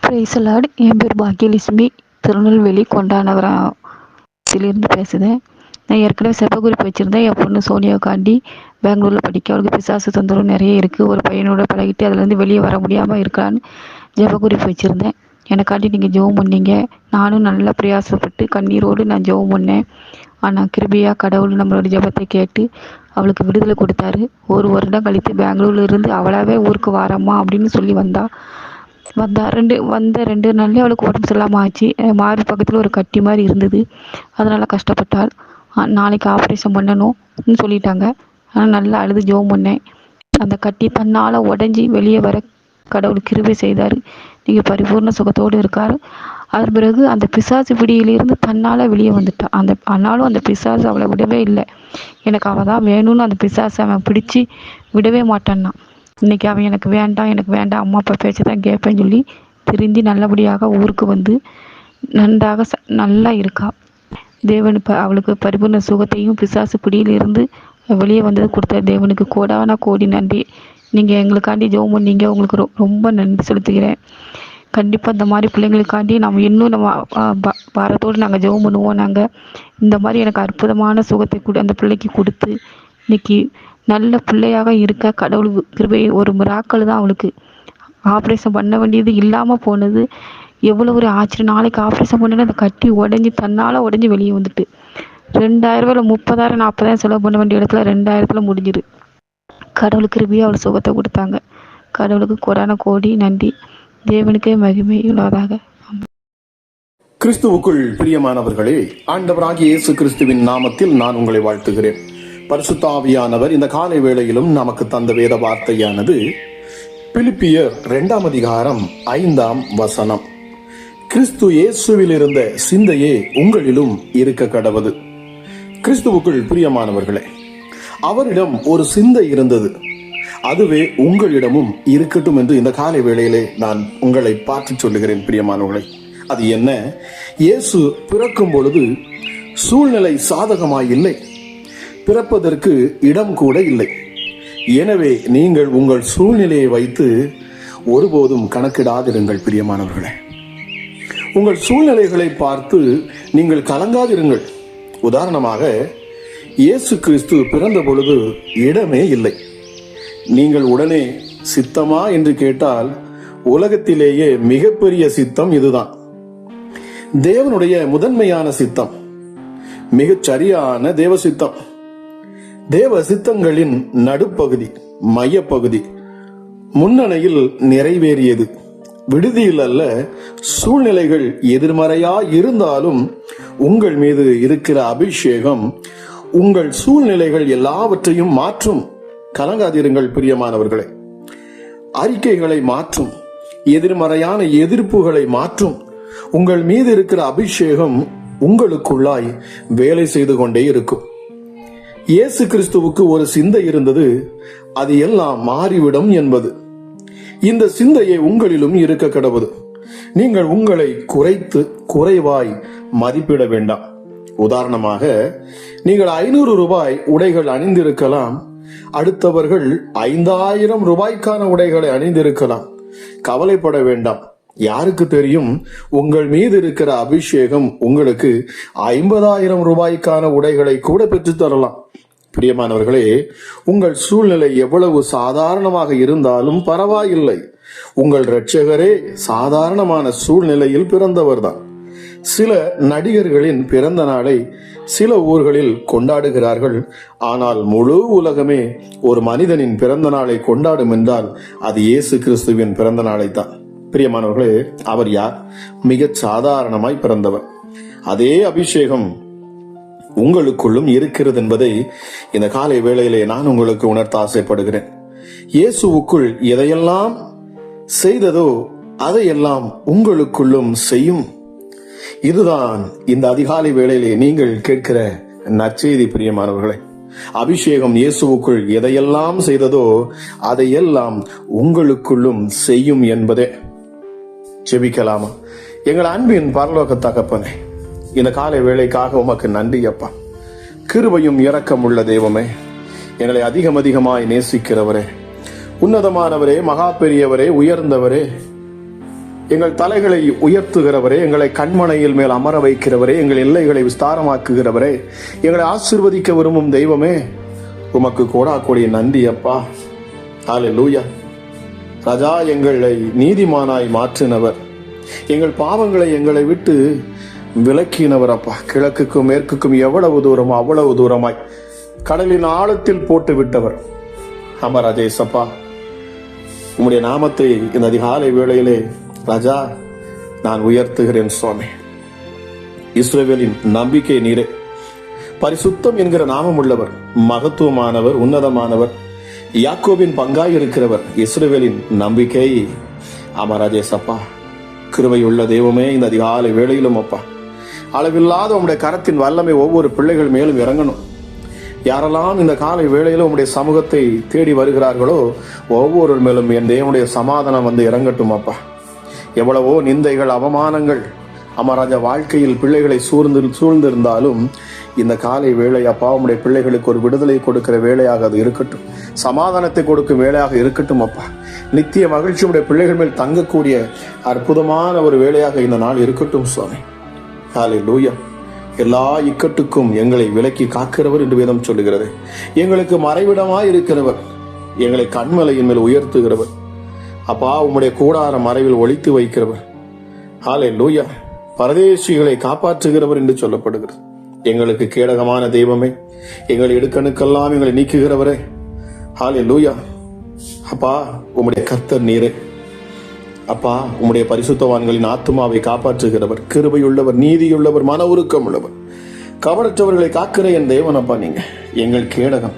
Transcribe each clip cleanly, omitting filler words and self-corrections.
Price Lord. என் பேர் பாக்கியலட்சுமி. திருநெல்வேலி கொண்டாநகரத்திலிருந்து பேசுகிறேன். நான் ஏற்கனவே செபகுறிப்பு வச்சுருந்தேன். என் பொண்ணு சோனியாவுக்காண்டி பெங்களூரில் படிக்க. அவளுக்கு பிசாசு தொந்தரவு நிறைய இருக்குது. ஒரு பையனோட பழகிட்டு அதுலேருந்து வெளியே வர முடியாமல் இருக்கான்னு ஜெபகுறிப்பு வச்சுருந்தேன். எனக்காண்டி நீங்கள் ஜெபம் பண்ணீங்க. நானும் நல்லா பிரயாசப்பட்டு கண்ணீரோடு நான் ஜெபம் பண்ணேன். ஆனால் கிருபையாக கடவுள் நம்மளோட ஜெபத்தை கேட்டு அவளுக்கு விடுதலை கொடுத்தாரு. ஒரு வருடம் கழித்து பெங்களூர்ல இருந்து அவளாவே ஊருக்கு வாரம்மா அப்படின்னு சொல்லி வந்தா 2 நாள்லேயே அவளுக்கு உடம்பு சரியில்லாமல் ஆச்சு. மார்பு பக்கத்தில் ஒரு கட்டி மாதிரி இருந்தது. அதனால் கஷ்டப்பட்டாள். நாளைக்கு ஆப்ரேஷன் பண்ணணும்னு சொல்லிட்டாங்க. ஆனால் நல்லா அழுது ஜெபம் பண்ணேன். அந்த கட்டி தன்னால் உடஞ்சி வெளியே வர கடவுள் கிருபை செய்தார். நீங்கள் பரிபூர்ண சுகத்தோடு இருக்கார். அதன் பிறகு அந்த பிசாசு பிடியிலிருந்து தன்னால் வெளியே வந்துட்டான். ஆனாலும் அந்த பிசாசு அவளை விடவே இல்லை. எனக்கு அவள் தான் வேணும்னு அந்த பிசாசை அவன் பிடிச்சி விடவே மாட்டான்னா. இன்றைக்கி அவன் எனக்கு வேண்டாம் அம்மா அப்பா பேச்சை தான் கேட்பேன்னு சொல்லி திருந்தி நல்லபடியாக ஊருக்கு வந்து நன்றாக நல்லா இருக்கா. தேவன் அவளுக்கு பரிபூர்ண சுகத்தையும் பிசாசு பிடியிலிருந்து வெளியே வந்தது கொடுத்த தேவனுக்கு கோடான கோடி நன்றி. நீங்கள் எங்களுக்காண்டி ஜெபம் பண்ணீங்க. உங்களுக்கு ரொம்ப நன்றி செலுத்துகிறேன். கண்டிப்பாக இந்த மாதிரி பிள்ளைங்களுக்காண்டி நம்ம இன்னும் நம்ம பாரத்தோடு நாங்கள் ஜெபம் பண்ணுவோம். நாங்கள் இந்த மாதிரி எனக்கு அற்புதமான சுகத்தை அந்த பிள்ளைக்கு கொடுத்து இன்னைக்கு நல்ல பிள்ளையாக இருக்க கடவுள் கிருபை ஒரு மிராக்கள் தான். அவளுக்கு ஆப்ரேஷன் பண்ண வேண்டியது இல்லாமல் போனது எவ்வளோ ஒரு ஆச்சரியம். நாளைக்கு ஆப்ரேஷன் பண்ணி அந்த கட்டி உடஞ்சி தன்னால் உடஞ்சி வெளியே வந்துட்டு 2000 இல்லை 30,000 40,000 செலவு பண்ண வேண்டிய இடத்துல 2000 முடிஞ்சிடு. கடவுள் கிருபையை அவள் சுகத்தை கொடுத்தாங்க. கடவுளுக்கு கோடான கோடி நன்றி. தேவனுக்கே மகிமை உள்ளதாக. கிறிஸ்துவுக்குள் பிரியமானவர்களே, ஆண்டவராகிய இயேசு கிறிஸ்துவின் நாமத்தில் நான் உங்களை வாழ்த்துகிறேன். பரிசுத்த ஆவியானவர் இந்த காலை வேளையிலும் நமக்கு தந்த வேத வார்த்தையானது பிலிப்பியர் 2ஆம் அதிகாரம் 5ஆம் வசனம். கிறிஸ்து இயேசுவில் இருந்த சிந்தையே உங்களிலும் இருக்க கடவது. கிறிஸ்துவுக்குள் பிரியமானவர்களே, அவரிடம் ஒரு சிந்தை இருந்தது. அதுவே உங்களிடமும் இருக்கட்டும் என்று இந்த காலை வேளையிலே நான் உங்களை பார்த்து சொல்லுகிறேன் பிரியமானவர்களே. அது என்ன? இயேசு பிறக்கும் பொழுது சூழ்நிலை சாதகமாய் இல்லை. பிறப்பதற்கு இடம் கூட இல்லை. எனவே நீங்கள் உங்கள் சூழ்நிலையை வைத்து ஒருபோதும் கணக்கிடாதிருங்கள் பிரியமானவர்களே. உங்கள் சூழ்நிலைகளை பார்த்து நீங்கள் கலங்காதிருங்கள். உதாரணமாக, இயேசு கிறிஸ்து பிறந்த பொழுது இடமே இல்லை. நீங்கள் உடனே சித்தமா என்று கேட்டால் உலகத்திலேயே மிகப்பெரிய சித்தம் இதுதான். தேவனுடைய முதன்மையான சித்தம், மிகச் சரியான தேவ சித்தம். தேவ சித்தங்களின் நடுப்பகுதி, மையப்பகுதி முன்னணியில் நிறைவேறியது. விடுதியில் அல்ல, சூழ்நிலைகள் எதிர்மறையா இருந்தாலும் உங்கள் மீது இருக்கிற அபிஷேகம் உங்கள் சூழ்நிலைகள் எல்லாவற்றையும் மாற்றும். கலங்காதிருங்கள் பிரியமானவர்களே. அறிக்கைகளை மாற்றும், எதிர்மறையான எதிர்ப்புகளை மாற்றும். உங்கள் மீது இருக்கிற அபிஷேகம் உங்களுக்குள்ளாய் வேலை செய்து கொண்டே இருக்கும். இயேசு கிறிஸ்துவுக்கு ஒரு சிந்தை இருந்தது. அது எல்லாம் மாறிவிடும் என்பது. இந்த சிந்தையை உங்களிலும் இருக்க கடவுது. நீங்கள் உங்களை குறைத்து குறைவாய் மதிப்பிட வேண்டாம். உதாரணமாக, நீங்கள் 500 ரூபாய் உடைகள் அணிந்திருக்கலாம். அடுத்தவர்கள் 5000 ரூபாய்க்கான உடைகளை அணிந்திருக்கலாம். கவலைப்பட வேண்டாம். யாருக்கு தெரியும், உங்கள் மீது இருக்கிற அபிஷேகம் உங்களுக்கு 50,000 ரூபாய்க்கான உடைகளை கூட பெற்று தரலாம். பிரியமானவர்களே, உங்கள் சூழ்நிலை எவ்வளவு சாதாரணமாக இருந்தாலும் பரவாயில்லை. உங்கள் இரட்சகரே சாதாரணமான சூழ்நிலையில் பிறந்தவர் தான். சில நடிகர்களின் பிறந்த நாளை சில ஊர்களில் கொண்டாடுகிறார்கள். ஆனால் முழு உலகமே ஒரு மனிதனின் பிறந்த நாளை கொண்டாடும் என்றால் அது இயேசு கிறிஸ்துவின் பிறந்த நாளை தான். பிரியமானவர்களே, அவர் யார்? மிகச் சாதாரணமாய் பிறந்தவர். அதே அபிஷேகம் உங்களுக்குள்ளும் இருக்கிறது என்பதை இந்த காலை வேளையிலே நான் உங்களுக்கு உணர்த்த ஆசைப்படுகிறேன். இயேசுவுக்குள் எதையெல்லாம் செய்ததோ அதையெல்லாம் உங்களுக்குள்ளும் செய்யும். இதுதான் இந்த அதிகாலை வேளையிலே நீங்கள் கேட்கிற நற்செய்தி பிரியமானவர்களே. அபிஷேகம் இயேசுவுக்குள் எதையெல்லாம் செய்ததோ அதையெல்லாம் உங்களுக்குள்ளும் செய்யும் என்பதே. ஜெபிக்கலாமா? எங்கள் அன்பின் பரலோக தகப்பனே, இந்த காலை வேளைக்காக உமக்கு நன்றி அப்பா. கிருபையும் இரக்கம் உள்ள தெய்வமே, எங்களை அதிகமாய் நேசிக்கிறவரே, உன்னதமானவரே, மகா பெரியவரே, உயர்ந்தவரே, எங்கள் தலைகளை உயர்த்துகிறவரே, எங்களை கண்மனையில் மேல் அமர வைக்கிறவரே, எங்கள் எல்லைகளை விஸ்தாரமாக்குகிறவரே, எங்களை ஆசீர்வதிக்க விரும்பும் தெய்வமே, உமக்கு கோடா கோடி நன்றி அப்பா. ஹல்லேலூயா. ராஜா, எங்களை நீதிமானாய் மாற்றினவர், எங்கள் பாவங்களை எங்களை விட்டு விலக்கினவர் அப்பா. கிழக்குக்கும் மேற்குக்கும் எவ்வளவு தூரமோ அவ்வளவு தூரமாய் கடலின் ஆழத்தில் போட்டு விட்டவர். ஆமா ராஜேசப்பா, உம்முடைய நாமத்தை இந்த அதிகாலை வேளையிலே ராஜா நான் உயர்த்துகிறேன் சுவாமி. இஸ்ரவேலின் நம்பிக்கை நீரே, பரிசுத்தம் என்கிற நாமம் உள்ளவர், மகத்துவமானவர், உன்னதமானவர், யாக்கோபின் பங்காய் இருக்கிறவர், இஸ்ரவேலின் நம்பிக்கை. ஆமா ராஜேசப்பா, கிருபையுள்ள தெய்வமே, இந்த அதிகாலை வேளையிலும் அப்பா அளவில்லாத உம்முடைய கரத்தின் வல்லமை ஒவ்வொரு பிள்ளைகள் மேலும் இறங்கணும். யாரெல்லாம் இந்த காலை வேளையில உம்முடைய சமூகத்தை தேடி வருகிறார்களோ ஒவ்வொரு மேலும் என் தேவனுடைய சமாதானம் வந்து இறங்கட்டும் அப்பா. எவ்வளவோ நிந்தைகள், அவமானங்கள் அமராஜா வாழ்க்கையில் பிள்ளைகளை சூழ்ந்திருந்தாலும் இந்த காலை வேளை அப்பா உம்முடைய பிள்ளைகளுக்கு ஒரு விடுதலை கொடுக்கிற வேலையாக அது இருக்கட்டும், சமாதானத்தை கொடுக்கும் வேலையாக இருக்கட்டும் அப்பா. நித்திய மகிழ்ச்சி உடைய பிள்ளைகள் மேல் தங்கக்கூடிய அற்புதமான ஒரு வேலையாக இந்த நாள் இருக்கட்டும் சுவாமி. ஹல்லேலூயா. எல்லா இக்கட்டுக்கும் எங்களை விலக்கி காக்கிறவர் என்று வேதம் சொல்லுகிறது. எங்களுக்கு மறைவிடமாய் இருக்கிறவர், எங்களை கண்மலையின் மேல் உயர்த்துகிறவர் அப்பா. உம்முடைய கூடார மறைவில் ஒளித்து வைக்கிறவர். ஹல்லேலூயா. பரதேசிகளை காப்பாற்றுகிறவர் என்று சொல்லப்படுகிறது. எங்களுக்கு கேடகமான தெய்வமே, எங்களை இடுக்கணுக்கெல்லாம் எங்களை நீக்குகிறவரே. ஹல்லேலூயா. அப்பா, உம்முடைய கர்த்தர் நீரே அப்பா. உம்முடைய பரிசுத்தவான்களின் ஆத்துமாவை காப்பாற்றுகிறவர், கிருபையுள்ளவர், நீதியுள்ளவர், மன உருக்கம் உள்ளவர், கவனற்றவர்களை காக்கிற என் தேவன் அப்பா. நீங்க எங்கள் கேடகம்.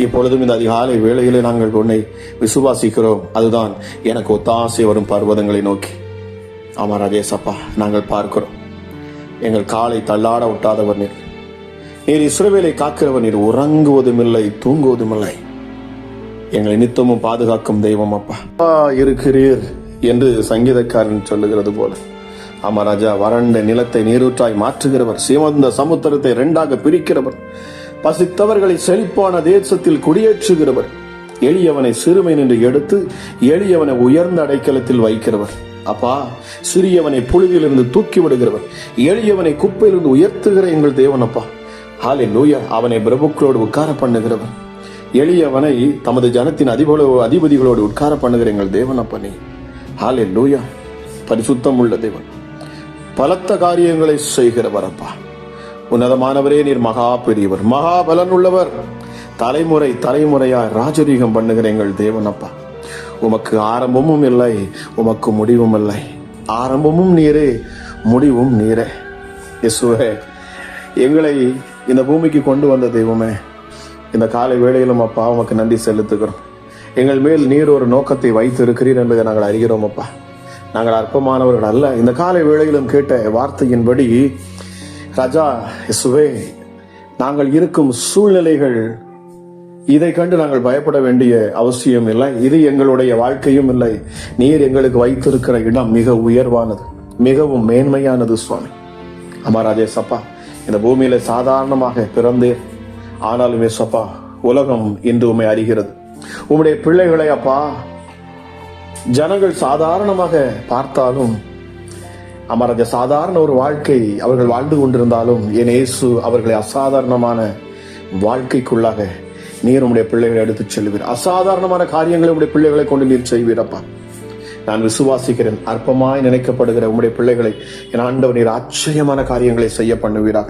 இப்பொழுதும் இந்த அதிகாலை வேளையிலே நாங்கள் உன்னை விசுவாசிக்கிறோம். அதுதான் எனக்கு ஒத்தாசை வரும் பர்வதங்களை நோக்கி. ஆமா ராஜேசப்பா, நாங்கள் பார்க்கிறோம். எங்கள் காலை தள்ளாட விட்டாதவர் நீர். நீர் இஸ்ரவேலை காக்கிறவர் நீர். உறங்குவதும் இல்லை, தூங்குவதும் இல்லை. எங்களை நித்தமும் பாதுகாக்கும் தெய்வம் அப்பா இருக்கிறீர் என்று சங்கீதக்காரன் சொல்லுகிறது போல. ஆமா ராஜா, வறண்ட நிலத்தை நீரூற்றாய் மாற்றுகிறவர், சிவந்த சமுத்திரத்தை இரண்டாக பிரிக்கிறவர், பசித்தவர்களை செழிப்பான தேசத்தில் குடியேற்றுகிறவர், எளியவனை சிறுமை நின்று எடுத்து எளியவனை உயர்ந்த அடைக்கலத்தில் வைக்கிறவர் அப்பா. சிறியவனை புழுதியிலிருந்து தூக்கி விடுகிறவர், எளியவனை குப்பையிலிருந்து உயர்த்துகிற எங்கள் தேவன் அப்பா. ஹல்லேலூயா. அவனை பிரபுக்களோடு உட்கார பண்ணுகிறவர், எளியவனை தமது ஜனத்தின் அதிபதிகளோடு உட்கார பண்ணுகிற எங்கள் தேவன் அப்பா நீ. ஹல்லேலூயா. பரிசுத்தம் உள்ள தேவன், பலத்த காரியங்களை செய்கிறவர் அப்பா. உன்னதமானவரே, நீர் மகா பெரியவர், மகா பலன் உள்ளவர், தலைமுறை தலைமுறையாய் ராஜரீகம் பண்ணுகிற எங்கள் தேவன் அப்பா. உமக்கு ஆரம்பமும் இல்லை, உமக்கு முடிவும் இல்லை. ஆரம்பமும் நீரே, முடிவும் நீரே. இயேசுவே, எங்களை இந்த பூமிக்கு கொண்டு வந்த தெய்வமே, இந்த காலை வேளையிலும் அப்பா உமக்கு நன்றி செலுத்துகிறோம். எங்கள் மேல் நீர் ஒரு நோக்கத்தை வைத்து இருக்கிறீர் என்பதை நாங்கள் அறிகிறோம் அப்பா. நாங்கள் அற்பமானவர்கள் அல்ல. இந்த காலை வேளையிலும் கேட்ட வார்த்தையின்படி ராஜா இயேசுவே, நாங்கள் இருக்கும் சூழ்நிலைகள் இதை கண்டு நாங்கள் பயப்பட வேண்டிய அவசியம் இல்லை. இது எங்களுடைய வாழ்க்கையும் இல்லை. நீர் எங்களுக்கு வைத்திருக்கிற இடம் மிக உயர்வானது, மிகவும் மேன்மையானது சுவாமி. ஆமா ராஜேசப்பா, இந்த பூமியில சாதாரணமாக பிறந்தேன். ஆனாலுமே சப்பா, உலகம் இன்று உண்மை அறிகிறது. உம்முடைய பிள்ளைகளை அப்பா ஜனங்கள் சாதாரணமாக பார்த்தாலும், அமரஜ சாதாரண ஒரு வாழ்க்கை அவர்கள் வாழ்ந்து கொண்டிருந்தாலும், என் இயேசு அவர்களை அசாதாரணமான வாழ்க்கைக்குள்ளாக நீர் உம்முடைய பிள்ளைகளை எடுத்துச் செல்வீர். அசாதாரணமான காரியங்களை உம்முடைய பிள்ளைகளை கொண்டு நீர் செய்வீரப்பா. நான் விசுவாசிக்கிறேன். அற்பமாய் நினைக்கப்படுகிற உம்முடைய பிள்ளைகளை என் ஆண்டவர் நீர் ஆச்சரியமான காரியங்களை செய்ய பண்ணுவீராக.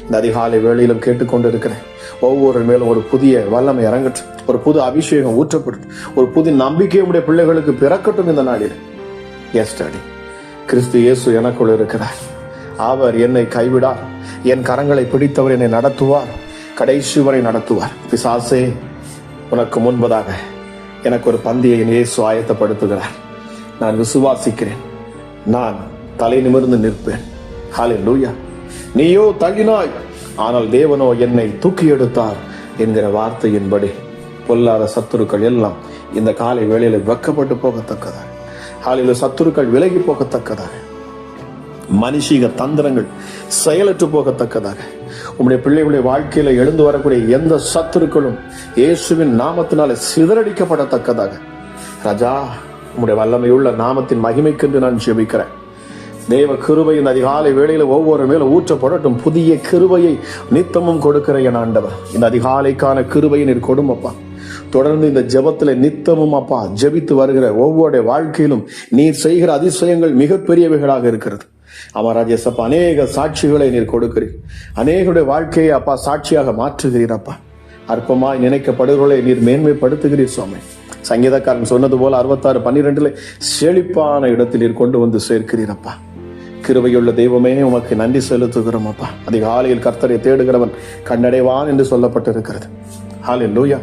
இந்த அதிகாலை வேளையிலும் கேட்டுக்கொண்டிருக்கிறேன். ஒவ்வொரு மேலும் ஒரு புதிய வல்லமை இறங்கட்டும், ஒரு புது அபிஷேகம் ஊற்றப்படும், ஒரு புது நம்பிக்கை உடைய பிள்ளைகளுக்கு பிறக்கட்டும் இந்த நாளில். எஸ் டாடி, கிறிஸ்து இயேசு எனக்குள் இருக்கிறார். அவர் என்னை கைவிடார். என் கரங்களை பிடித்தவர் என்னை நடத்துவார், கடைசி வரை நடத்துவார். பிசாசே, உனக்கு முன்பதாக எனக்கு ஒரு பந்தியை இயேசு ஆயத்தப்படுத்துகிறார். நான் விசுவாசிக்கிறேன். நான் தலை நிமிர்ந்து நிற்பேன். ஹல்லேலூயா. நீயோ தள்ளினாய், ஆனால் தேவனோ என்னை தூக்கி எடுத்தார் என்கிற வார்த்தையின்படி பொல்லாத சத்துருக்கள் எல்லாம் இந்த காலை வேளையில வெக்கப்பட்டு போகத்தக்கதாக, ஹல்லேலூயா, சத்துருக்கள் விலகி போகத்தக்கதாக, மனுஷீக தந்திரங்கள் செயலற்று போகத்தக்கதாக, உம்முடைய பிள்ளைகளுடைய வாழ்க்கையில எழுந்து வரக்கூடிய எந்த சத்துருக்களும் இயேசுவின் நாமத்தினால சிதறடிக்கப்படத்தக்கதாக ராஜா உம்முடைய வல்லமையுள்ள நாமத்தின் மகிமைக்கென்று நான் ஜெபிக்கிறேன். தேவ கிருபை இந்த அதிகாலை வேளையில ஒவ்வொரு மேலும் ஊற்றப்படட்டும். புதிய கிருபையை நித்தமும் கொடுக்கிற என் ஆண்டவர், இந்த அதிகாலைக்கான கிருபையை நீர் கொடுமப்பா. தொடர்ந்து இந்த ஜெபத்துல நித்தமும் அப்பா ஜெபித்து வருகிற ஒவ்வொரு வாழ்க்கையிலும் நீர் செய்கிற அதிசயங்கள் மிகப்பெரியவைகளாக இருக்கிறது. அமராஜேசப்பா, அநேக சாட்சிகளை நீர் கொடுக்கிறீர். அநேகருடைய வாழ்க்கையை அப்பா சாட்சியாக மாற்றுகிறீர். அப்பா, அற்பமாய் நினைக்கப்படுகிறவர்களை நீர் மேன்மைப்படுத்துகிறீர் சுவாமி. சங்கீதக்காரன் சொன்னது போல 66:12 செழிப்பான இடத்தில் நீர் கொண்டு வந்து சேர்க்கிறீரப்பா. கிருபையுள்ள தெய்வமே, உமக்கு நன்றி செலுத்துகிறோம் அப்பா. அதிகாலையில் கர்த்தரை தேடுகிறவன் கண்டடைவான் என்று சொல்லப்பட்டிருக்கிறது. ஹல்லேலூயா.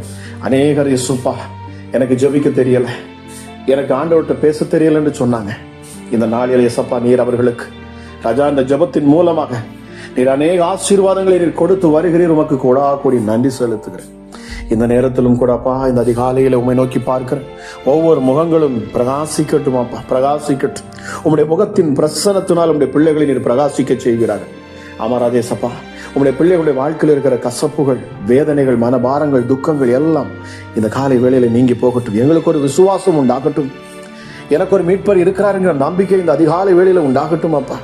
அநேகர் இயேசுப்பா எனக்கு ஜெபிக்க தெரியல, எனக்கு ஆண்டவர்கிட்ட பேச தெரியல என்று சொன்னாங்க. இந்த நாளில் இயேசப்பா நீர் அவர்களுக்கு ராஜா இந்த ஜெபத்தின் மூலமாக நீர் அநேக ஆசீர்வாதங்களை நீர் கொடுத்து வருகிறீர். உமக்கு கூடி நன்றி செலுத்துகிறேன். இந்த நேரத்திலும் கூட அப்பா இந்த அதிகாலையில உம்மை நோக்கி பார்க்கிற ஒவ்வொரு முகங்களும் பிரகாசிக்கட்டும் அப்பா, பிரகாசிக்கட்டும். உம்முடைய முகத்தின் பிரசன்னத்தினால் உம்முடைய பிள்ளைகளை நீர் பிரகாசிக்க செய்கிறார்கள். அமராதேசப்பா, உம்முடைய பிள்ளைகளுடைய வாழ்க்கையில் இருக்கிற கசப்புகள், வேதனைகள், மனபாரங்கள், துக்கங்கள் எல்லாம் இந்த காலை வேளையில நீங்கி போகட்டும். எங்களுக்கு ஒரு விசுவாசம் உண்டாகட்டும். எனக்கு ஒரு மீட்பர் இருக்கிறாருங்கிற நம்பிக்கை இந்த அதிகாலை வேளையில உண்டாகட்டும் அப்பா.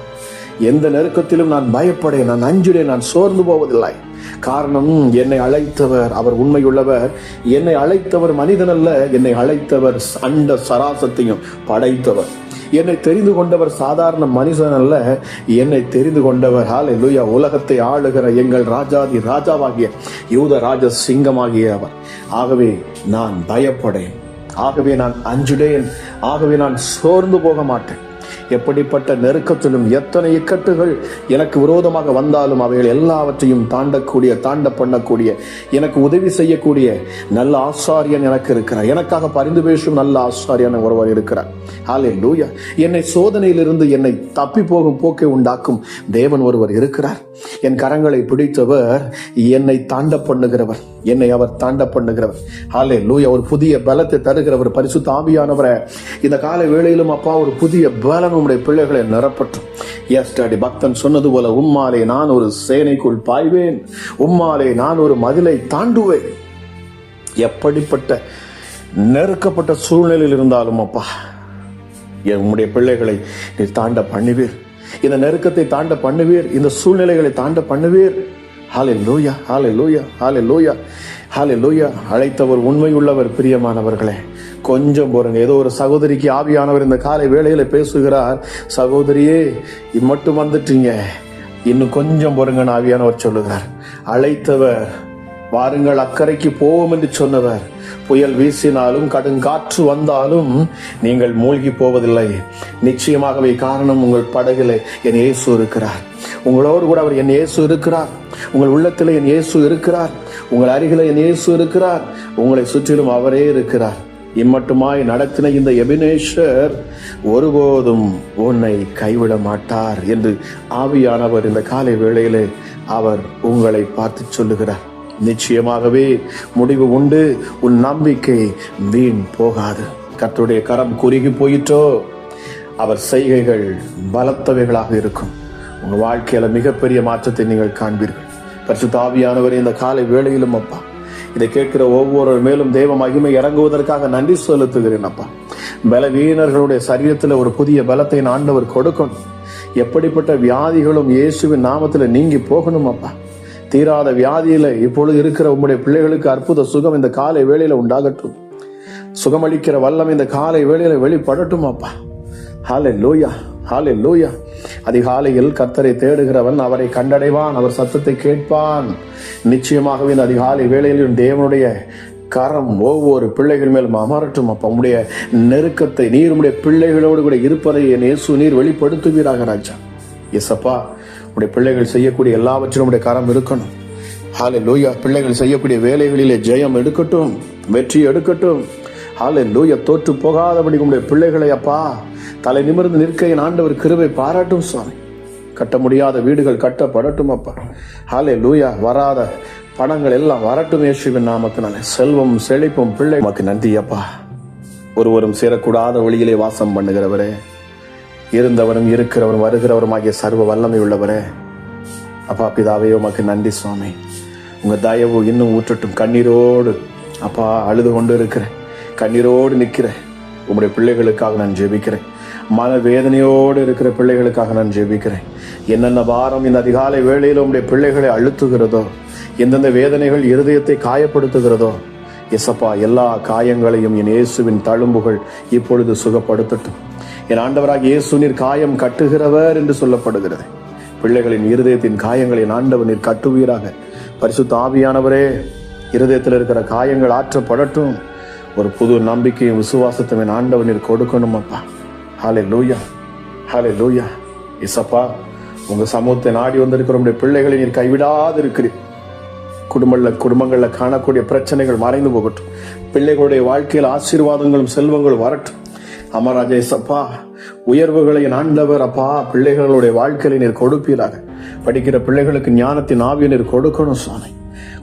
எந்த நெருக்கத்திலும் நான் பயப்படேன், நான் அஞ்சுடேன், நான் சோர்ந்து போவதில்லை. காரணம், என்னை அழைத்தவர் அவர் உண்மையுள்ளவர். என்னை அழைத்தவர் மனிதன் அல்ல, என்னை அழைத்தவர் அண்ட சராசத்தையும் படைத்தவர். என்னை தெரிந்து கொண்டவர் சாதாரண மனுஷன் அல்ல, என்னை தெரிந்து கொண்டவர் ஹல்லேலூயா உலகத்தை ஆளுகிற எங்கள் ராஜாதி ராஜாவாகிய யூத ராஜ சிங்கமாகிய அவர். ஆகவே நான் பயப்படேன், ஆகவே நான் அஞ்சுடேன், ஆகவே நான் சோர்ந்து போக மாட்டேன். எப்படிப்பட்ட நெருக்கத்திலும் எத்தனை இக்கட்டுகள் எனக்கு விரோதமாக வந்தாலும் அவைகள் எல்லாவற்றையும் தாண்ட பண்ணக்கூடிய எனக்கு உதவி செய்யக்கூடிய நல்ல ஆசாரியன் எனக்கு இருக்கிறார். எனக்காக பரிந்து பேசும் நல்ல ஆசாரியன் ஒருவர் இருக்கிறார். ஹல்லேலூயா. என்னை சோதனையிலிருந்து என்னை தப்பி போகும் போக்கை உண்டாக்கும் தேவன் ஒருவர் இருக்கிறார். என் கரங்களை பிடித்தவர் என்னை தாண்ட பண்ணுகிறவர், என்னை அவர் தாண்ட பண்ணுகிறவர். ஹல்லேலூயா. ஒரு புதிய பலத்தை தருகிறவர் பரிசுத்த ஆவியானவரே, இந்த காலை வேளையிலும் அப்பா ஒரு புதிய பலன் உம்முடைய பிள்ளைகளை நிரப்பட்டும். எஸ்டர்டே பக்தன் சொன்னது போல, உம்மாலே நான் ஒரு சேனைக்குள் பாய்வேன், உம்மாலே நான் ஒரு மதிலை தாண்டுவேன். எப்படிப்பட்ட நெருக்கப்பட்ட சூழ்நிலையில் இருந்தாலும் அப்பா உம்முடைய பிள்ளைகளை நீ தாண்ட பண்ணுவீர். இந்த நெருக்கத்தை தாண்ட பண்ணுவீர், இந்த சூழ்நிலைகளை தாண்ட பண்ணுவீர். ஹல்லேலூயா, ஹல்லேலூயா, ஹல்லேலூயா, ஹல்லேலூயா. அழைத்தவர் உண்மையுள்ளவர். பிரியமானவர்களே, கொஞ்சம் போறங்க. ஏதோ ஒரு சகோதரிக்கு ஆவியானவர் இந்த காலை வேளையில பேசுகிறார். சகோதரியே, இம்மட்டும் வந்துட்டீங்க, இன்னும் கொஞ்சம் போறங்கன்னு ஆவியானவர் சொல்லுகிறார். அழைத்தவர் வாருங்கள் அக்கறைக்கு போவோம் என்று சொன்னவர், புயல் வீசினாலும் கடுங்காற்று வந்தாலும் நீங்கள் மூழ்கி போவதில்லை. நிச்சயமாகவே காரணம், உங்கள் படகிலே என் இயேசு இருக்கிறார். உங்களோடு கூட அவர் என் இயேசு இருக்கிறார். உங்கள் உள்ளத்திலே என் இயேசு இருக்கிறார். உங்கள் அருகிலே என் இயேசு இருக்கிறார். உங்களை சுற்றிலும் அவரே இருக்கிறார். இம்மட்டுமாய் நடத்தின இந்த எபினேஷர் ஒருபோதும் உன்னை கைவிட மாட்டார் என்று ஆவியானவர் இந்த காலை வேளையிலே அவர் உங்களை பார்த்து சொல்லுகிறார். நிச்சயமாகவே முடிவு உண்டு. உன் நம்பிக்கை வீண் போகாது. கர்த்தருடைய கரம் குறுகி போயிற்றோ, அவர் செய்கைகள் பலத்தவைகளாக இருக்கும். உங்க வாழ்க்கையில மிகப்பெரிய மாற்றத்தை நீங்கள் காண்பீர்கள். பரிசுத்த ஆவியானவரே, இந்த காலை வேளையிலும் அப்பா இதை கேட்கிற ஒவ்வொரு மேலும் தேவ மகிமை இறங்குவதற்காக நன்றி செலுத்துகிறேன் அப்பா. பலவீனர்களுடைய சரீரத்தில் ஒரு புதிய பலத்தை ஆண்டவர் கொடுக்கணும். எப்படிப்பட்ட வியாதிகளும் இயேசுவின் நாமத்தில் நீங்கி போகணும் அப்பா. தீராத வியாதியில இப்பொழுது இருக்கிற உங்களுடைய பிள்ளைகளுக்கு அற்புத சுகம் இந்த காலை வேளையில உண்டாகட்டும். சுகமளிக்கிற வல்லம் இந்த காலை வேளையில வெளிப்படட்டும் அப்பா. ஹல்லேலூயா, ஹல்லேலூயா. அதிகாலையில் கர்த்தரை தேடுகிறவன் அவரை கண்டடைவான், அவர் சத்தத்தை கேட்பான். நிச்சயமாகவே இந்த அதிகாலை வேளையிலும் தேவனுடைய கரம் ஒவ்வொரு பிள்ளைகள் மேலும் அமரட்டும் அப்பா. உம்முடைய நெருக்கத்தை நீர் உம்முடைய பிள்ளைகளோடு கூட இருப்பதை என் இயேசு நீர் வெளிப்படுத்துவீராக ராஜா. எஸ்அப்பா, உடைய பிள்ளைகள் செய்யக்கூடிய எல்லாவற்றிலும் உடைய கரம் இருக்கணும். ஹல்லேலூயா. பிள்ளைகள் செய்யக்கூடிய வேலைகளிலே ஜெயம் எடுக்கட்டும், வெற்றி எடுக்கட்டும். ஹல்லேலூயா. தோற்று போகாதபடி உடைய பிள்ளைகளை அப்பா தலை நிமிர்ந்து நிற்க என் ஆண்டவர் கிருபை பாராட்டும் சுவாமி. கட்ட முடியாத வீடுகள் கட்டப்படட்டும் அப்பா. ஹல்லேலூயா. வராத பணங்கள் எல்லாம் வரட்டும் இயேசுவின் நாமத்தினாலே. செல்வம் செழிப்பும் பிள்ளை உமக்கு நன்றி அப்பா. ஒருவரும் சேரக்கூடாத வழியிலே வாசம் பண்ணுகிறவரே, இருந்தவரும் இருக்கிறவரும் வருகிறவரும் ஆகிய சர்வ வல்லமை உள்ளவரே அப்பா பிதாவே, உமக்கு நன்றி சுவாமி. உங்க தயவு இன்னும் ஊற்றட்டும். கண்ணீரோடு அப்பா அழுது கொண்டு இருக்கிற, கண்ணீரோடு நிற்கிற உங்களுடைய பிள்ளைகளுக்காக நான் ஜெபிக்கிறேன். மனவேதனையோடு இருக்கிற பிள்ளைகளுக்காக நான் ஜெபிக்கிறேன். என்னென்ன பாரம் இந்த அதிகாலை வேளையில் உங்களுடைய பிள்ளைகளை அழுத்துகிறதோ, எந்தெந்த வேதனைகள் இருதயத்தை காயப்படுத்துகிறதோ, எசப்பா எல்லா காயங்களையும் என் இயேசுவின் தழும்புகள் இப்பொழுது சுகப்படுத்தட்டும். என் ஆண்டவராக இயேசு நீர் காயம் கட்டுகிறவர் என்று சொல்லப்படுகிறது. பிள்ளைகளின் இருதயத்தின் காயங்களை என் ஆண்டவர் நீர் கட்டுவீராக. பரிசுத்த ஆவியானவரே, இருதயத்தில் இருக்கிற காயங்கள் ஆற்றப்படட்டும். ஒரு புது நம்பிக்கையும் விசுவாசத்தையும் என் ஆண்டவர் நீர் கொடுக்கணும் அப்பா. ஹல்லேலூயா, ஹல்லேலூயா. இசப்பா, உங்க சமூகத்தை நாடி வந்திருக்கிற உங்களுடைய பிள்ளைகளை நீர் கைவிடாது இருக்கிறீர். குடும்பங்கள்ல காணக்கூடிய பிரச்சனைகள் மறைந்து போகட்டும். பிள்ளைகளுடைய வாழ்க்கையில் ஆசீர்வாதங்களும் செல்வங்களும் வரட்டும். அமராஜா இசப்பா, உயர்வுகளை என் ஆண்டவர் அப்பா பிள்ளைகளுடைய வாழ்க்கையில நீர் கொடுப்பீராக. படிக்கிற பிள்ளைகளுக்கு ஞானத்தின் ஆவியை நீர் கொடுக்கணும் சுவாமி.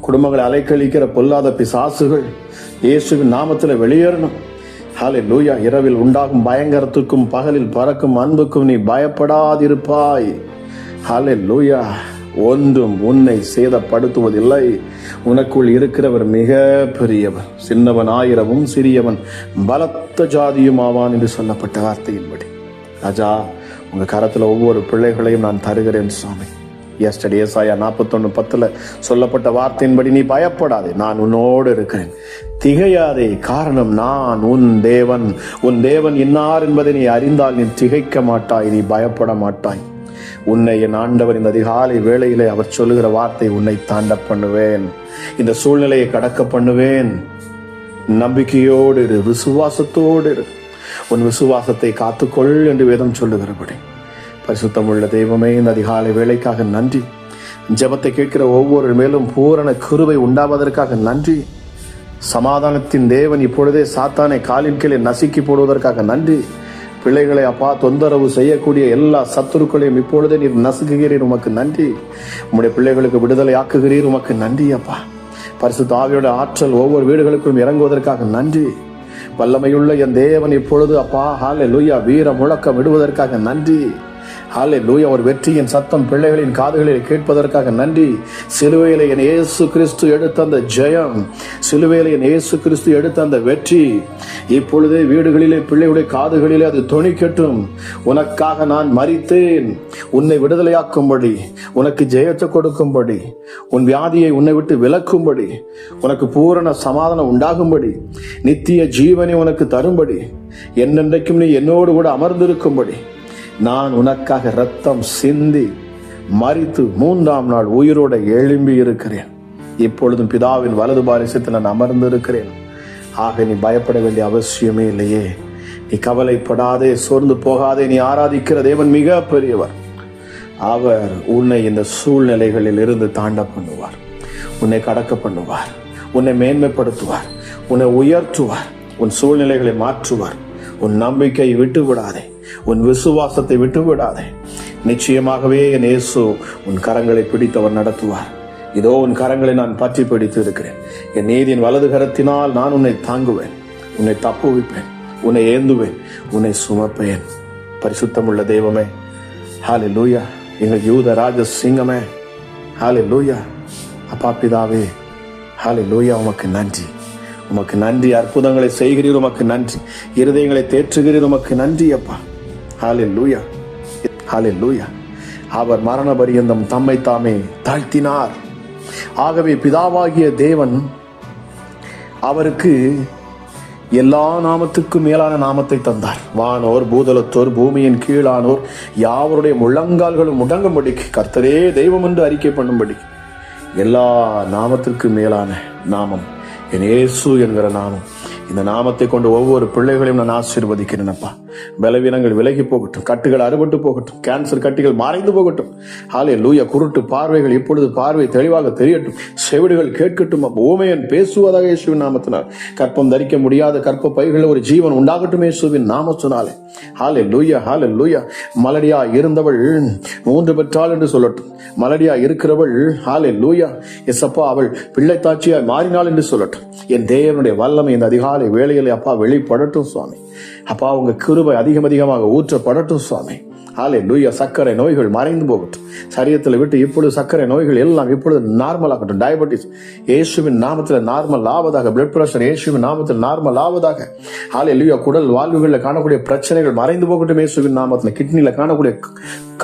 குடும்பங்களை அலைக்கழிக்கிற பொல்லாத பிசாசுகள் இயேசுவின் நாமத்தில் வெளியேறணும். ஹல்லேலூயா. இரவில் உண்டாகும் பயங்கரத்துக்கும் பகலில் பறக்கும் அன்புக்கும் நீ பயப்படாதிருப்பாய். ஹல்லேலூயா. ஒன்றும் உன்னை சேதப்படுத்துவதில்லை. உனக்குள் இருக்கிறவர் மிக பெரியவர். சின்னவன் ஆயிரமும் சிறியவன் பலத்த ஜாதியும் ஆவான் என்று சொல்லப்பட்ட வார்த்தையின்படி ராஜா, உங்க கரத்துல ஒவ்வொரு பிள்ளைகளையும் நான் தருகிறேன் சுவாமி. ஏசாயா 41:10 சொல்லப்பட்ட வார்த்தையின்படி நீ பயப்படாதே, நான் உன்னோடு இருக்கிறேன், திகையாதே, காரணம் நான் உன் தேவன். உன் தேவன் இன்னார் என்பதை நீ அறிந்தால் நீ திகைக்க மாட்டாய், நீ பயப்பட மாட்டாய். உன்னை என் ஆண்டவர் இந்த அதிகாலை வேளையிலே அவர் சொல்லுகிற வார்த்தை, உன்னை தாண்ட பண்ணுவேன், இந்த சூழ்நிலையை கடக்க பண்ணுவேன். நம்பிக்கையோடு இரு, விசுவாசத்தோடு இரு, உன் விசுவாசத்தை காத்துக்கொள் என்று வேதம் சொல்லுகிறபடி பரிசுத்தமுள்ள தெய்வமே, இந்த அதிகாலை வேளைக்காக நன்றி. ஜெபத்தை கேட்கிற ஒவ்வொரு மேலும் பூரண கிருபை உண்டாவதற்காக நன்றி. சமாதானத்தின் தேவன் இப்பொழுதே சாத்தானை காலின் கீழே நசுக்கி போடுவதற்காக நன்றி. பிள்ளைகளை அப்பா தொந்தரவு செய்யக்கூடிய எல்லா சத்துருக்களையும் இப்பொழுதே நீர் நசுக்குகிறீர், உமக்கு நன்றி. உம்முடைய பிள்ளைகளுக்கு விடுதலை ஆக்குகிறீர், உமக்கு நன்றி அப்பா. பரிசுத்த ஆவியோட ஆற்றல் ஒவ்வொரு வீடுகளுக்கும் இறங்குவதற்காக நன்றி. வல்லமையுள்ள என் தேவன் இப்பொழுது அப்பா ஹல்லேலூயா வீர முழக்கம் விடுவதற்காக நன்றி. ஹல்லேலூயா. ஒரு வெற்றியின் சத்தம் பிள்ளைகளின் காதுகளில் கேட்பதற்காக நன்றி. சிலுவையிலே என் இயேசு கிறிஸ்து எடுத்த அந்த ஜெயம், சிலுவையிலே என் இயேசு கிறிஸ்து எடுத்த அந்த வெற்றி இப்பொழுதே வீடுகளிலே பிள்ளைகளுடைய காதுகளிலே அது தொனிக்கட்டும். உனக்காக நான் மரித்தேன், உன்னை விடுதலையாக்கும்படி, உனக்கு ஜெயத்தை கொடுக்கும்படி, உன் வியாதியை உன்னை விட்டு விலக்கும்படி, உனக்கு பூரண சமாதானம் உண்டாகும்படி, நித்திய ஜீவனை உனக்கு தரும்படி, என்னென்றைக்கும் நீ என்னோடு கூட அமர்ந்திருக்கும்படி நான் உனக்காக இரத்தம் சிந்தி மரித்து 3ஆம் நாள் உயிரோட எழும்பி இருக்கிறேன். இப்பொழுதும் பிதாவின் வலது பாரிசத்தில் நான் அமர்ந்து இருக்கிறேன். ஆக நீ பயப்பட வேண்டிய அவசியமே இல்லையே. நீ கவலைப்படாதே, சோர்ந்து போகாதே. நீ ஆராதிக்கிற தேவன் மிக பெரியவர். அவர் உன்னை இந்த சூழ்நிலைகளில் இருந்து தாண்ட பண்ணுவார், உன்னை கடக்க பண்ணுவார், உன்னை மேன்மைப்படுத்துவார், உன்னை உயர்த்துவார், உன் சூழ்நிலைகளை மாற்றுவார். உன் நம்பிக்கையை விட்டு விடாதே, உன் விசுவாசத்தை விட்டு விடாதே. நிச்சயமாகவே என் இயேசு உன் கரங்களை பிடித்தவர் நடத்துவார். இதோ உன் கரங்களை நான் பற்றி பிடித்து இருக்கிறேன். என் நீதியின் வலது கரத்தினால் நான் உன்னை தாங்குவேன், உன்னை தப்புவிப்பேன், உன்னை ஏந்துவேன், உன்னை சுமப்பேன். பரிசுத்தமுள்ள தெய்வமே, ஹல்லேலூயா. எங்கள் யூத ராஜ சிங்கமே, ஹல்லேலூயா. அப்பா பிதாவே, ஹல்லேலூயா. உமக்கு நன்றி, உமக்கு நன்றி. அற்புதங்களை செய்கிறீர், உமக்கு நன்றி. இருதயங்களை தேற்றுகிறீர், உமக்கு நன்றி அப்பா. ஹல்லேலூயா, ஹல்லேலூயா. அவர் மரண பரியந்தம் தம்மை தாமே தாழ்த்தினார். ஆகவே பிதாவாகிய தேவன் அவருக்கு எல்லா நாமத்துக்கும் மேலான நாமத்தை தந்தார். வானோர் பூதலத்தோர் பூமியின் கீழானோர் யாவருடைய முழங்கால்களும் முடங்கும்படிக்கு, கர்த்தரே தெய்வம் என்று அறிக்கை பண்ணும்படி எல்லா நாமத்திற்கும் மேலான நாமம் என் இயேசு என்கிற நாமம். இந்த நாமத்தை கொண்டு ஒவ்வொரு பிள்ளைகளையும் நான் ஆசீர்வதிக்கிறேன் அப்பா. பலவீனங்கள் விலகி போகட்டும், கட்டுகள் அறுபட்டு போகட்டும், கேன்சர் கட்டிகள் மறைந்து போகட்டும். ஹல்லேலூயா. குருட்டு பார்வைகள் இப்பொழுது பார்வை தெளிவாக தெரியட்டும், செவிடுகள் கேட்கட்டும். ஊமையன் பேசுவதாக இயேசுவின் நாமத்தினால், கற்பம் தரிக்க முடியாத கற்ப பைகளில் ஒரு ஜீவன் உண்டாகட்டும் இயேசுவின் நாமத்தினாலே. ஹல்லேலூயா, ஹல்லேலூயா. மலடியா இருந்தவள் 3 பெற்றாள் என்று சொல்லட்டும். மலடியா இருக்கிறவள் ஹல்லேலூயா எஸ்அப்பா அவள் பிள்ளைத்தாட்சியாய் மாறினாள் என்று சொல்லட்டும். என் தேவனுடைய வல்லமை இந்த அதிகாலை வேளையிலே அப்பா வெளிப்படட்டும் சுவாமி. அப்பா உங்க கிருபை அதிகமாக ஊற்றப்படட்டும் சுவாமி. ஹல்லேலூயா. சர்க்கரை நோய்கள் மறைந்து போகட்டும் சரீரத்தில் விட்டு. இப்பொழுது சர்க்கரை நோய்கள் எல்லாம் இப்பொழுது நார்மல் ஆகட்டும். டயபெட்டிஸ் இயேசுவின் நாமத்தில் நார்மல் ஆவதாக. பிளட் பிரஷர் இயேசுவின் நாமத்தில் நார்மல் ஆவதாக. ஹல்லேலூயா. குடல் வாழ்வுகளில் காணக்கூடிய பிரச்சனைகள் மறைந்து போகட்டும் இயேசுவின் நாமத்தில். கிட்னில காணக்கூடிய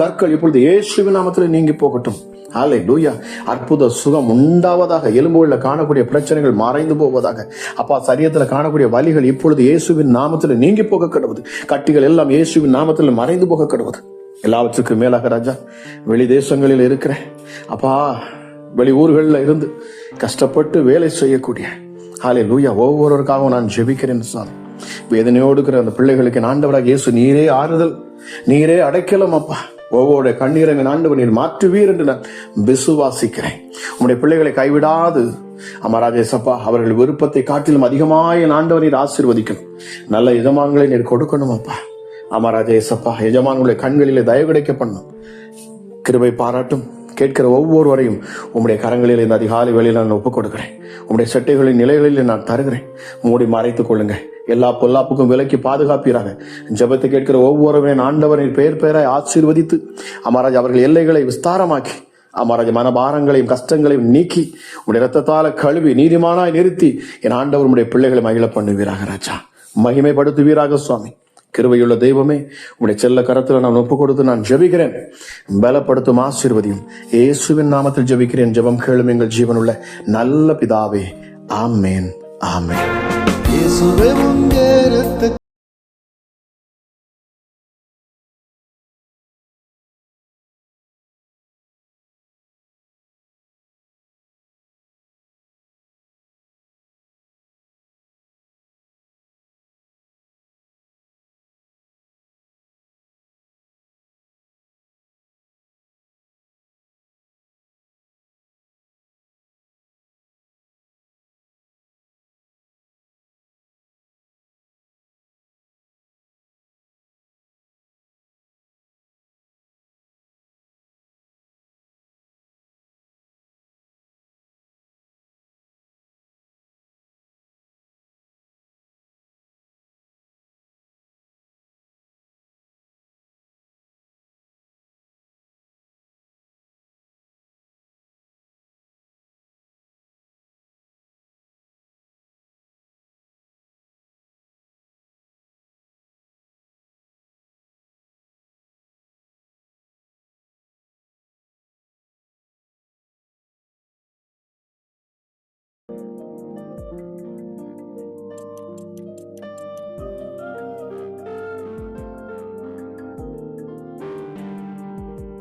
கற்கள் இப்பொழுது இயேசுவின் நாமத்தில் நீங்கி போகட்டும். ஹல்லேலூயா. அற்புத சுகம் உண்டாவதாக. எலும்புகளில் காணக்கூடிய பிரச்சனைகள் மறைந்து போவதாக. அப்பா, சரீரத்தில் காணக்கூடிய வலிகள் இப்பொழுது இயேசுவின் நாமத்தில் நீங்கி போக கடவுது. கட்டிகள் எல்லாம் இயேசுவின் நாமத்தில் மறைந்து போக கடவுது. எல்லாவற்றுக்கும் மேலாக ராஜா, வெளி தேசங்களில் இருக்கிற அப்பா, வெளி ஊர்களில் இருந்து கஷ்டப்பட்டு வேலை செய்யக்கூடிய ஹல்லேலூயா ஒவ்வொருவருக்காகவும் நான் ஜெபிக்கிறேன் சாமி. வேதனையோடு இருக்கிற அந்த பிள்ளைகளுக்கு ஆண்டவராக இயேசு நீரே ஆறுதல், நீரே அடைக்கலம். அப்பா, ஒவ்வொரு கண்ணீரை ஆண்டவர் நீர் மாற்றுவீர் என்று நான் விசுவாசிக்கிறேன். உம்முடைய பிள்ளைகளை கைவிடாது அமராஜேசப்பா, அவர்கள் விருப்பத்தை காட்டிலும் அதிகமாய் ஆண்டவர் நீர் ஆசீர்வதிக்கணும். நல்ல எஜமான்களை நீர் கொடுக்கணும். அப்பா அமராஜேசப்பா, எஜமான்களுடைய கண்களிலே தயவு கிடைக்க பண்ணும். கிருபை பாராட்டும். கேட்கிற ஒவ்வொருவரையும் உம்முடைய கரங்களில் இந்த அதிகாலை வேளையில் நான் ஒப்புக் கொடுக்கிறேன். உம்முடைய சட்டைகளின் நிலைகளில் நான் தருகிறேன். மூடி மறைத்துக் கொள்ளுங்க. எல்லா பொல்லாப்புக்கும் விலக்கி பாதுகாப்பீராக. ஜெபத்தை கேட்கிற ஒவ்வொருவரையும் ஆண்டவரின் பெயர் பெயராய் ஆசீர்வதித்து அமராஜ் அவர்கள் எல்லைகளை விஸ்தாரமாக்கி அமராஜ் மனபாரங்களையும் கஷ்டங்களையும் நீக்கி உடைய ரத்தத்தால கழுவி நீதிமானாய் நிறுத்தி என் ஆண்டவர் உடைய பிள்ளைகளை மகிழ பண்ணுவீராக. ராஜா, மகிமைப்படுத்துவீராக. சுவாமி, கிருபையுள்ள தெய்வமே, உடைய செல்ல கரத்தில் நான் ஒப்பு கொடுத்து நான் ஜெபிக்கிறேன். பலப்படுத்தும் ஆசீர்வதியும் இயேசுவின் நாமத்தில் ஜெபிக்கிறேன். ஜெபம் கேளும் எங்கள் ஜீவனுள்ள நல்ல பிதாவே. ஆமேன், ஆமேன்.